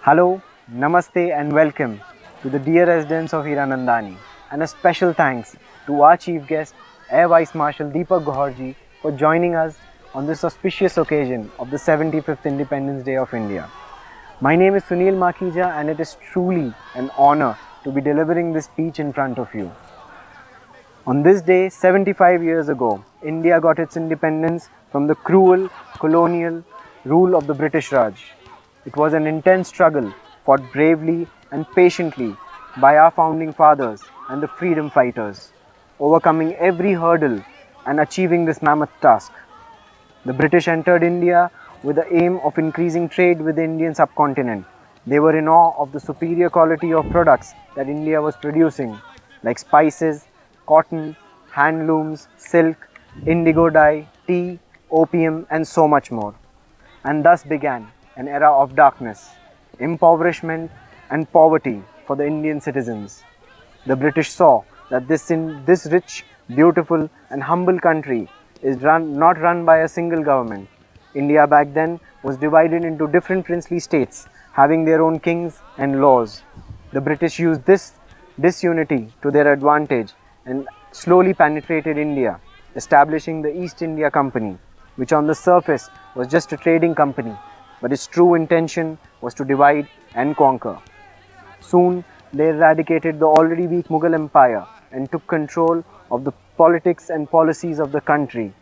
Hello, Namaste, and welcome to the dear residents of Hiranandani. And a special thanks to our chief guest, Air Vice Marshal Deepak Goharji, for joining us on this auspicious occasion of the 75th Independence Day of India. My name is Sunil Makhija, and it is truly an honor to be delivering this speech in front of you. On this day, 75 years ago, India got its independence from the cruel colonial rule of the British Raj. It was an intense struggle fought bravely and patiently by our founding fathers and the freedom fighters, overcoming every hurdle and achieving this mammoth task. The British entered India with the aim of increasing trade with the Indian subcontinent. They were in awe of the superior quality of products that India was producing, like spices, cotton, handlooms, silk, indigo dye, tea, opium, and so much more. And thus began an era of darkness, impoverishment, and poverty for the Indian citizens. The British saw that this rich, beautiful, and humble country is not run by a single government. India back then was divided into different princely states, having their own kings and laws. The British used this disunity to their advantage and slowly penetrated India, establishing the East India Company, which on the surface was just a trading company, but its true intention was to divide and conquer. Soon, they eradicated the already weak Mughal Empire and took control of the politics and policies of the country,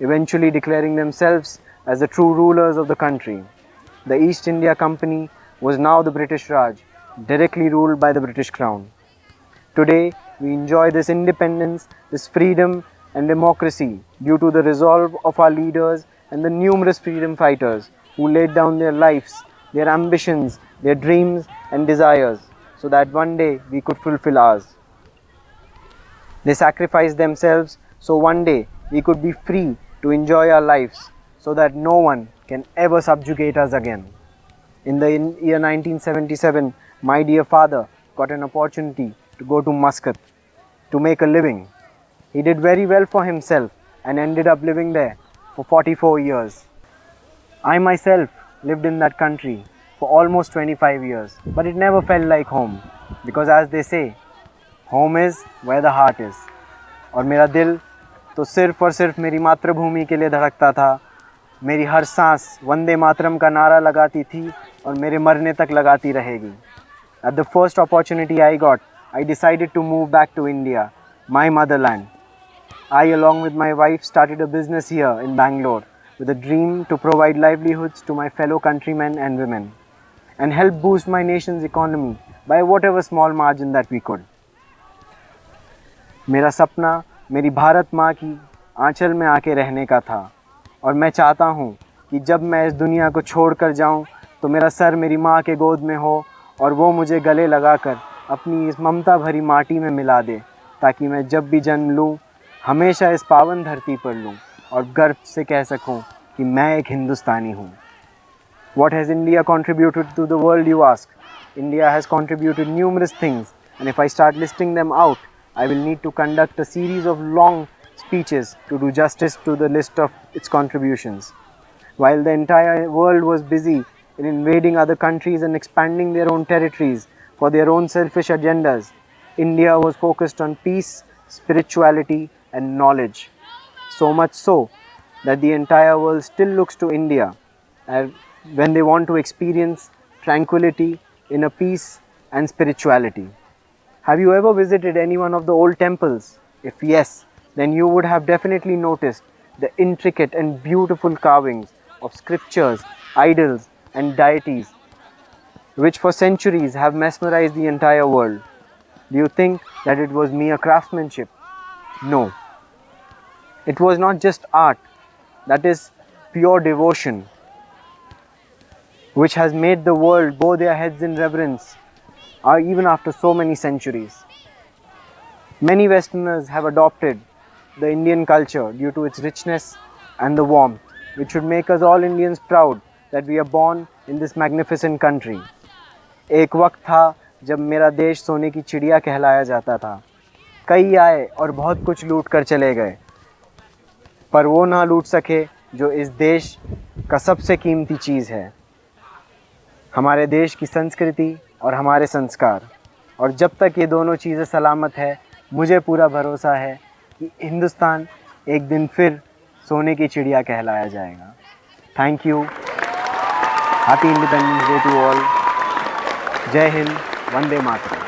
eventually declaring themselves as the true rulers of the country. The East India Company was now the British Raj, directly ruled by the British Crown. Today, we enjoy this independence, this freedom and democracy due to the resolve of our leaders and the numerous freedom fighters who laid down their lives, their ambitions, their dreams and desires so that one day we could fulfill ours. They sacrificed themselves so one day we could be free to enjoy our lives so that no one can ever subjugate us again. In the year 1977, my dear father got an opportunity to go to Muscat to make a living. He did very well for himself and ended up living there for 44 years. I myself lived in that country for almost 25 years, but it never felt like home because as they say, home is where the heart is. और मेरा दिल तो सिर्फ और सिर्फ मेरी मातृभूमि के लिए धड़कता था. मेरी हर सांस वंदे मातरम का नारा लगाती थी और मेरे मरने तक लगाती रहेगी. At the first opportunity I got, I decided to move back to India, my motherland. I, along with my wife, started a business here in Bangalore with a dream to provide livelihoods to my fellow countrymen and women and help boost my nation's economy by whatever small margin that we could. मेरा सपना मेरी भारत माँ की आंचल में आके रहने का था और मैं चाहता हूँ कि जब मैं इस दुनिया को छोड़कर जाऊँ तो मेरा सर मेरी माँ के गोद में हो और वो मुझे गले लगाकर अपनी इस ममता भरी माटी में मिला दे ताकि मैं जब भी जन्म लूँ हमेशा इस पावन धरती पर लूँ और गर्व से कह सकूँ कि मैं एक हिंदुस्तानी हूँ. What has India contributed to the world, you ask? India has contributed numerous things, and if I start listing them out, I will need to conduct a series of long speeches to do justice to the list of its contributions. While the entire world was busy in invading other countries and expanding their own territories for their own selfish agendas, India was focused on peace, spirituality, and knowledge. So much so that the entire world still looks to India when they want to experience tranquility, inner peace, and spirituality. Have you ever visited any one of the old temples? If yes, then you would have definitely noticed the intricate and beautiful carvings of scriptures, idols, and deities, which for centuries have mesmerized the entire world. Do you think that it was mere craftsmanship? No. It was not just art, that is pure devotion, which has made the world bow their heads in reverence, even after so many centuries. Many Westerners have adopted the Indian culture due to its richness and the warmth, which should make us all Indians proud that we are born in this magnificent country. एक वक्त था जब मेरा देश सोने की चिड़िया कहलाया जाता था. कई आए और बहुत कुछ लूट कर चले गए, पर वो ना लूट सके जो इस देश का सबसे कीमती चीज़ है. हमारे देश की संस्कृति और हमारे संस्कार। और जब तक ये दोनों चीज़ें सलामत है, मुझे पूरा भरोसा है कि हिंदुस्तान एक दिन फिर सोने की चिड़िया कहलाया जाएगा। Thank you. Happy Independence Day to all. जय हिंद। वंदे मातरम।